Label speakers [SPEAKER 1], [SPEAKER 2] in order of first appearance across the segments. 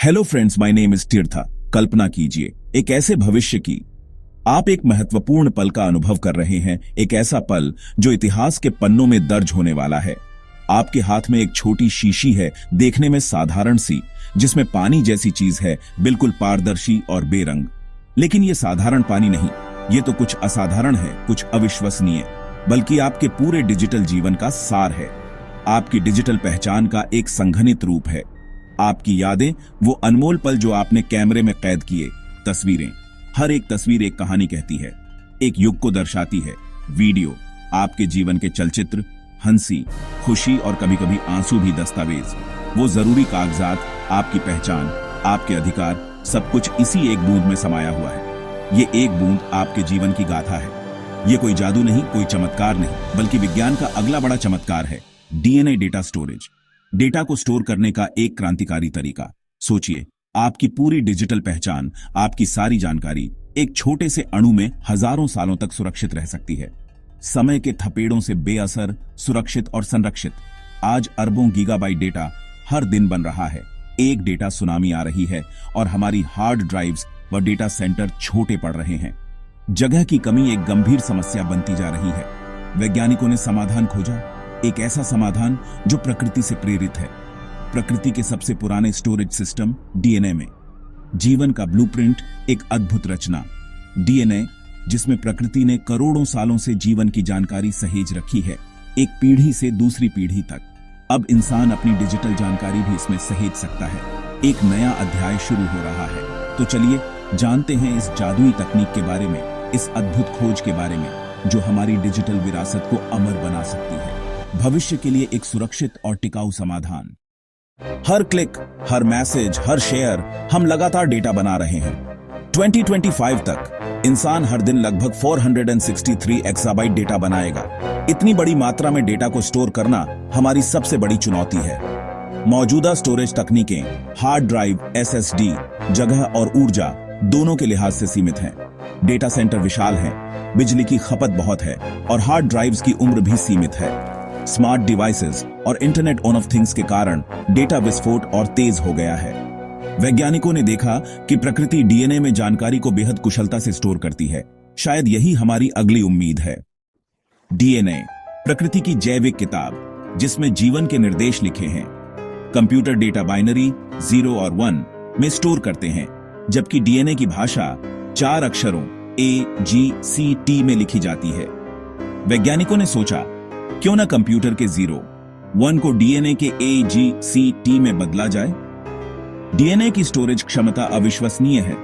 [SPEAKER 1] Hello friends, my name is Teertha. कल्पना कीजिए एक ऐसे भविष्य की। आप एक महत्वपूर्ण पल का अनुभव कर रहे हैं, एक ऐसा पल जो इतिहास के पन्नों में दर्ज होने वाला है। आपके हाथ में एक छोटी शीशी है, देखने में साधारण सी, जिसमें पानी जैसी चीज है, बिल्कुल पारदर्शी और बेरंग। लेकिन ये साधारण पानी नहीं, ये तो कुछ असाधारण है, कुछ अविश्वसनीय, बल्कि आपके पूरे डिजिटल जीवन का सार है। आपकी डिजिटल पहचान का एक संघनित रूप है। आपकी यादें, वो अनमोल पल जो आपने कैमरे में कैद किए, तस्वीरें। हर एक तस्वीर एक कहानी कहती है, एक युग को दर्शाती है। वीडियो आपके जीवन के चलचित्र, हंसी, खुशी और कभी कभी आंसू भी दस्तावेज। वो जरूरी कागजात, आपकी पहचान, आपके अधिकार, सब कुछ इसी एक बूंद में समाया हुआ है। ये एक बूंद आपके जीवन की गाथा है। ये कोई जादू नहीं, कोई चमत्कार नहीं, बल्कि विज्ञान का अगला बड़ा चमत्कार है, डीएनए डेटा स्टोरेज। डेटा को स्टोर करने का एक क्रांतिकारी तरीका। सोचिए, आपकी पूरी डिजिटल पहचान, आपकी सारी जानकारी एक छोटे से अणु में हजारों सालों तक सुरक्षित रह सकती है, समय के थपेड़ों से बेअसर, सुरक्षित और संरक्षित। आज अरबों गीगाबाइट डेटा हर दिन बन रहा है। एक डेटा सुनामी आ रही है और हमारी हार्ड ड्राइव्स व डेटा सेंटर छोटे पड़ रहे हैं। जगह की कमी एक गंभीर समस्या बनती जा रही है। वैज्ञानिकों ने समाधान खोजा, एक ऐसा समाधान जो प्रकृति से प्रेरित है। प्रकृति के सबसे पुराने स्टोरेज सिस्टम डीएनए में जीवन का ब्लूप्रिंट, एक अद्भुत रचना। डीएनए जिसमें प्रकृति ने करोड़ों सालों से जीवन की जानकारी सहेज रखी है, एक पीढ़ी से दूसरी पीढ़ी तक। अब इंसान अपनी डिजिटल जानकारी भी इसमें सहेज सकता है। एक नया अध्याय शुरू हो रहा है। तो चलिए जानते हैं इस जादुई तकनीक के बारे में, इस अद्भुत खोज के बारे में जो हमारी डिजिटल विरासत को अमर बना सकती है। भविष्य के लिए एक सुरक्षित और टिकाऊ समाधान। हर क्लिक, हर मैसेज, हर शेयर, हम लगातार डेटा बना रहे हैं। 2025 तक इंसान हर दिन लगभग 463 एक्साबाइट डेटा बनाएगा। इतनी बड़ी मात्रा में डेटा को स्टोर करना हमारी सबसे बड़ी चुनौती है। मौजूदा स्टोरेज तकनीकें हार्ड ड्राइव, एसएसडी, जगह और ऊर्जा दोनों के लिहाज से सीमित हैं। डेटा सेंटर विशाल हैं, बिजली की खपत बहुत है और हार्ड ड्राइव्स की उम्र भी सीमित है। स्मार्ट डिवाइसेस और इंटरनेट ऑफ थिंग्स के कारण डेटा विस्फोट और तेज हो गया है। वैज्ञानिकों ने देखा कि प्रकृति डीएनए में जानकारी को बेहद कुशलता से स्टोर करती है। शायद यही हमारी अगली उम्मीद है। डीएनए प्रकृति की जैविक किताब, जिसमें जीवन के निर्देश लिखे हैं। कंप्यूटर डेटा बाइनरी 0 और 1 में स्टोर करते हैं, जबकि डीएनए की भाषा 4 अक्षरों AGCT में लिखी जाती है। वैज्ञानिकों ने सोचा, क्यों ना कंप्यूटर के 0, 1 को डीएनए के AGCT में बदला जाए। डीएनए की स्टोरेज क्षमता अविश्वसनीय है।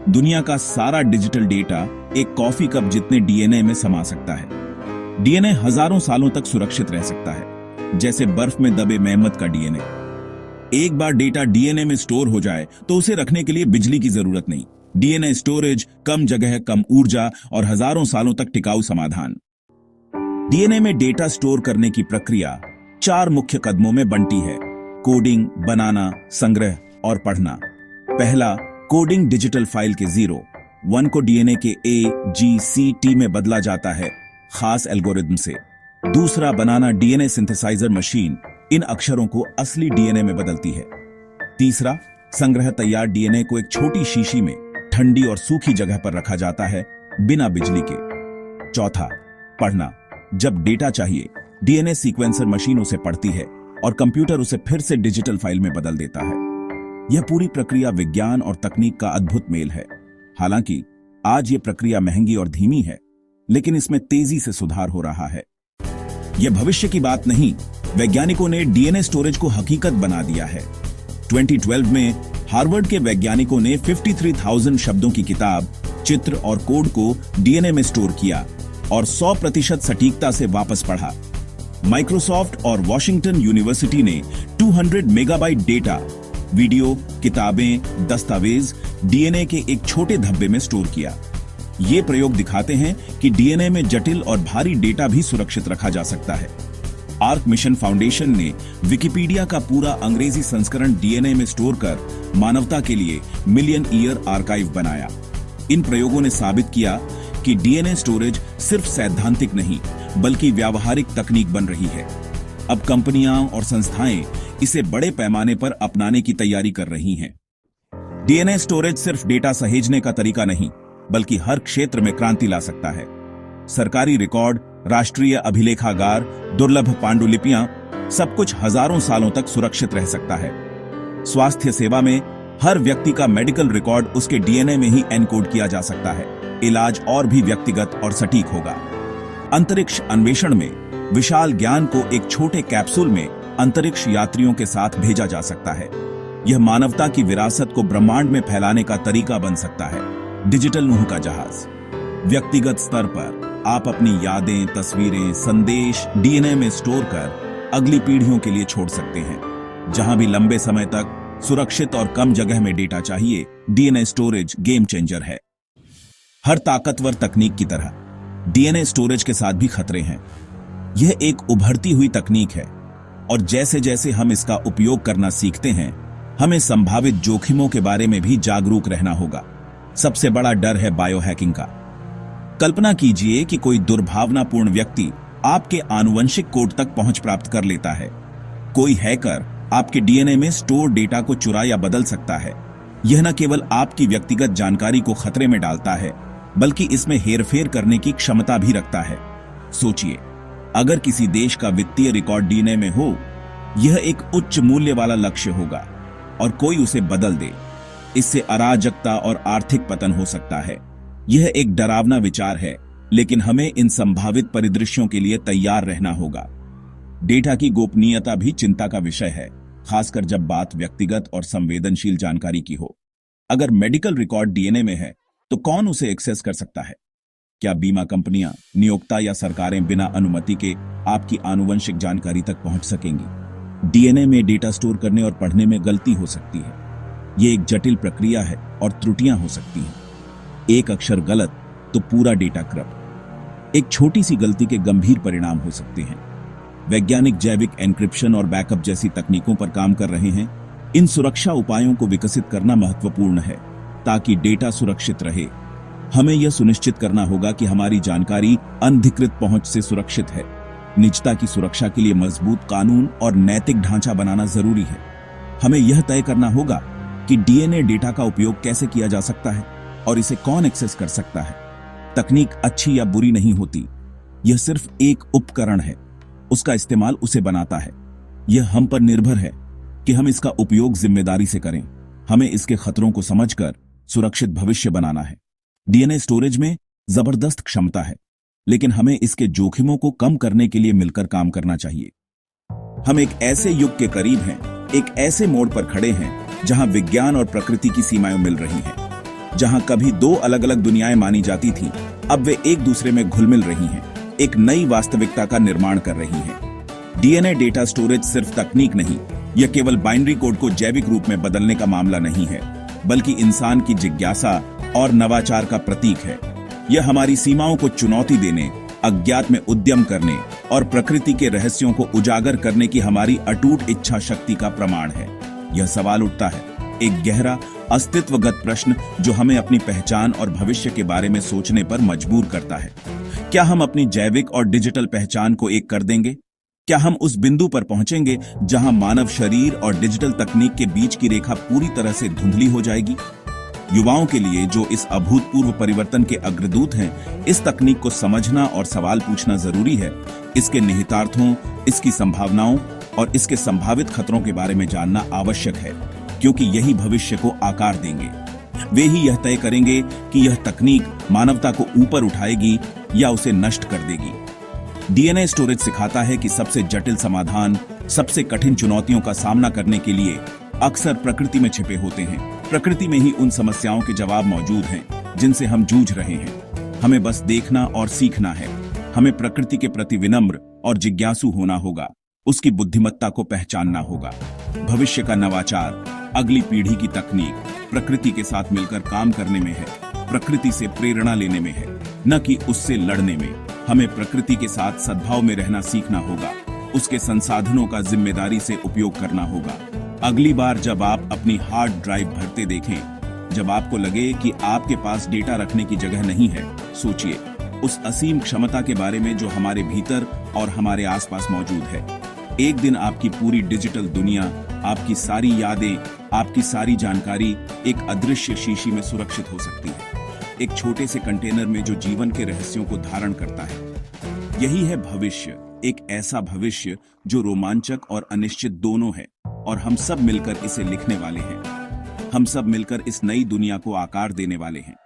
[SPEAKER 1] दुनिया का सारा डिजिटल डेटा एक कॉफी कप जितने डीएनए में समा सकता है। डीएनए हजारों सालों तक सुरक्षित रह सकता है, जैसे बर्फ में दबे मेहमत का डीएनए। एक बार डेटा डीएनए में स्टोर हो जाए तो उसे रखने के लिए बिजली की जरूरत नहीं। डीएनए स्टोरेज, कम जगह, कम ऊर्जा और हजारों सालों तक टिकाऊ समाधान। डीएनए में डेटा स्टोर करने की प्रक्रिया 4 मुख्य कदमों में बंटी है: कोडिंग, बनाना, संग्रह और पढ़ना। पहला, कोडिंग डिजिटल फाइल के 0, 1 को डीएनए के AGCT में बदला जाता है, खास एल्गोरिदम से। दूसरा, बनाना, डीएनए सिंथेसाइजर मशीन इन अक्षरों को असली डीएनए में बदलती है। तीसरा, संग्रह, तैयार डीएनए को एक छोटी शीशी में ठंडी और सूखी जगह पर रखा जाता है, बिना बिजली के। चौथा, पढ़ना, जब डेटा चाहिए, डीएनए सीक्वेंसर मशीन उसे पढ़ती है और कंप्यूटर उसे फिर से डिजिटल फाइल में बदल देता है। यह पूरी प्रक्रिया विज्ञान और तकनीक का अद्भुत मेल है। हालांकि आज यह प्रक्रिया महंगी और धीमी है, लेकिन इसमें तेजी से सुधार हो रहा है। यह भविष्य की बात नहीं, वैज्ञानिकों ने डीएनए स्टोरेज को हकीकत बना दिया है। 2012 में हार्वर्ड के वैज्ञानिकों ने 53,000 शब्दों की किताब, चित्र और कोड को डीएनए में स्टोर किया और 100% सटीकता से वापस पढ़ा। माइक्रोसॉफ्ट और वॉशिंगटन यूनिवर्सिटी ने 200 मेगाबाइट डेटा, वीडियो, किताबें, दस्तावेज डीएनए के एक छोटे धब्बे में स्टोर किया। ये प्रयोग दिखाते हैं कि डीएनए में जटिल और भारी डेटा भी सुरक्षित रखा जा सकता है। आर्क मिशन फाउंडेशन ने विकिपीडिया का पूरा अंग्रेजी संस्करण डीएनए में स्टोर कर मानवता के लिए मिलियन ईयर आर्काइव बनाया। इन प्रयोगों ने साबित किया कि डीएनए स्टोरेज सिर्फ सैद्धांतिक नहीं, बल्कि व्यावहारिक तकनीक बन रही है। अब कंपनियां और संस्थाएं इसे बड़े पैमाने पर अपनाने की तैयारी कर रही हैं। डीएनए स्टोरेज सिर्फ डेटा सहेजने का तरीका नहीं, बल्कि हर क्षेत्र में क्रांति ला सकता है। सरकारी रिकॉर्ड, राष्ट्रीय अभिलेखागार, दुर्लभ पांडुलिपियां, सब कुछ हजारों सालों तक सुरक्षित रह सकता है। स्वास्थ्य सेवा में हर व्यक्ति का मेडिकल रिकॉर्ड उसके डीएनए में ही एनकोड किया जा सकता है। इलाज और भी व्यक्तिगत और सटीक होगा। अंतरिक्ष अन्वेषण में विशाल ज्ञान को एक छोटे कैप्सूल में अंतरिक्ष यात्रियों के साथ भेजा जा सकता है। यह मानवता की विरासत को ब्रह्मांड में फैलाने का तरीका बन सकता है। डिजिटल नूह का जहाज। व्यक्तिगत स्तर पर आप अपनी यादें, तस्वीरें, संदेश डीएनए में स्टोर कर अगली पीढ़ियों के लिए छोड़ सकते हैं। जहां भी लंबे समय तक सुरक्षित और कम जगह में डेटा चाहिए, डीएनए स्टोरेज गेम चेंजर है। हर ताकतवर तकनीक की तरह डीएनए स्टोरेज के साथ भी खतरे हैं। यह एक उभरती हुई तकनीक है और जैसे जैसे हम इसका उपयोग करना सीखते हैं, हमें संभावित जोखिमों के बारे में भी जागरूक रहना होगा। सबसे बड़ा डर है बायोहैकिंग का। कल्पना कीजिए कि कोई दुर्भावनापूर्ण व्यक्ति आपके आनुवंशिक कोड तक पहुंच प्राप्त कर लेता है। कोई हैकर आपके डीएनए में स्टोर डेटा को चुरा या बदल सकता है। यह न केवल आपकी व्यक्तिगत जानकारी को खतरे में डालता है, बल्कि इसमें हेरफेर करने की क्षमता भी रखता है। सोचिए, अगर किसी देश का वित्तीय रिकॉर्ड डीएनए में हो, यह एक उच्च मूल्य वाला लक्ष्य होगा और कोई उसे बदल दे। इससे अराजकता और आर्थिक पतन हो सकता है। यह एक डरावना विचार है, लेकिन हमें इन संभावित परिदृश्यों के लिए तैयार रहना होगा। डेटा की गोपनीयता भी चिंता का विषय है, खासकर जब बात व्यक्तिगत और संवेदनशील जानकारी की हो। अगर मेडिकल रिकॉर्ड डीएनए में है, तो कौन उसे एक्सेस कर सकता है? क्या बीमा कंपनियां, नियोक्ता या सरकारें बिना अनुमति के आपकी आनुवंशिक जानकारी तक पहुंच सकेंगी? डीएनए में डेटा स्टोर करने और पढ़ने में गलती हो सकती है। यह एक जटिल प्रक्रिया है और त्रुटियां हो सकती हैं। एक अक्षर गलत तो पूरा डेटा करप्ट। एक छोटी सी गलती के गंभीर परिणाम हो सकते हैं। वैज्ञानिक जैविक एन्क्रिप्शन और बैकअप जैसी तकनीकों पर काम कर रहे हैं। इन सुरक्षा उपायों को विकसित करना महत्वपूर्ण है ताकि डेटा सुरक्षित रहे। हमें यह सुनिश्चित करना होगा कि हमारी जानकारी अनधिकृत पहुंच से सुरक्षित है। निजता की सुरक्षा के लिए मजबूत कानून और नैतिक ढांचा बनाना जरूरी है। हमें यह तय करना होगा कि डीएनए डेटा का उपयोग कैसे किया जा सकता है और इसे कौन एक्सेस कर सकता है। तकनीक अच्छी या बुरी नहीं होती, यह सिर्फ एक उपकरण है। उसका इस्तेमाल उसे बनाता है। यह हम पर निर्भर है कि हम इसका उपयोग जिम्मेदारी से करें। हमें इसके खतरों को समझकर सुरक्षित भविष्य बनाना है। डीएनए स्टोरेज में जबरदस्त क्षमता है, लेकिन हमें इसके जोखिमों को कम करने के लिए मिलकर काम करना चाहिए। हम एक ऐसे युग के करीब हैं, एक ऐसे मोड़ पर खड़े हैं जहां विज्ञान और प्रकृति की सीमाएं मिल रही हैं। जहां कभी दो अलग अलग दुनियाएं मानी जाती थीं, अब वे एक दूसरे में घुल मिल रही हैं, एक नई वास्तविकता का निर्माण कर रही हैं। डीएनए डेटा स्टोरेज सिर्फ तकनीक नहीं, यह केवल बाइनरी कोड को जैविक रूप में बदलने का मामला नहीं है, बल्कि इंसान की जिज्ञासा और नवाचार का प्रतीक है। यह हमारी सीमाओं को चुनौती देने, अज्ञात में उद्यम करने और प्रकृति के रहस्यों को उजागर करने की हमारी अटूट इच्छा शक्ति का प्रमाण है। यह सवाल उठता है, एक गहरा अस्तित्वगत प्रश्न जो हमें अपनी पहचान और भविष्य के बारे में सोचने पर मजबूर करता है। क्या हम अपनी जैविक और डिजिटल पहचान को एक कर देंगे? क्या हम उस बिंदु पर पहुंचेंगे जहां मानव शरीर और डिजिटल तकनीक के बीच की रेखा पूरी तरह से धुंधली हो जाएगी? युवाओं के लिए, जो इस अभूतपूर्व परिवर्तन के अग्रदूत हैं, इस तकनीक को समझना और सवाल पूछना जरूरी है। इसके निहितार्थों, इसकी संभावनाओं और इसके संभावित खतरों के बारे में जानना आवश्यक है, क्योंकि यही भविष्य को आकार देंगे। वे ही यह तय करेंगे कि यह तकनीक मानवता को ऊपर उठाएगी या उसे नष्ट कर देगी। डीएनए स्टोरेज सिखाता है कि सबसे जटिल समाधान सबसे कठिन चुनौतियों का सामना करने के लिए अक्सर प्रकृति में छिपे होते हैं। प्रकृति में ही उन समस्याओं के जवाब मौजूद हैं जिनसे हम जूझ रहे हैं। हमें बस देखना और सीखना है। हमें प्रकृति के प्रति विनम्र और जिज्ञासु होना होगा, उसकी बुद्धिमत्ता को पहचानना होगा। भविष्य का नवाचार अगली पीढ़ी की तकनीक प्रकृति के साथ मिलकर काम करने में है, प्रकृति से प्रेरणा लेने में है, न कि उससे लड़ने में। हमें प्रकृति के साथ सद्भाव में रहना सीखना होगा, उसके संसाधनों का जिम्मेदारी से उपयोग करना होगा। अगली बार जब आप अपनी हार्ड ड्राइव भरते देखें, जब आपको लगे कि आपके पास डेटा रखने की जगह नहीं है, सोचिए उस असीम क्षमता के बारे में जो हमारे भीतर और हमारे आसपास मौजूद है। एक दिन आपकी पूरी डिजिटल दुनिया आपकी सारी यादें, आपकी सारी जानकारी एक अदृश्य शीशी में सुरक्षित हो सकती है, एक छोटे से कंटेनर में जो जीवन के रहस्यों को धारण करता है। यही है भविष्य, एक ऐसा भविष्य जो रोमांचक और अनिश्चित दोनों है, और हम सब मिलकर इसे लिखने वाले हैं। हम सब मिलकर इस नई दुनिया को आकार देने वाले हैं।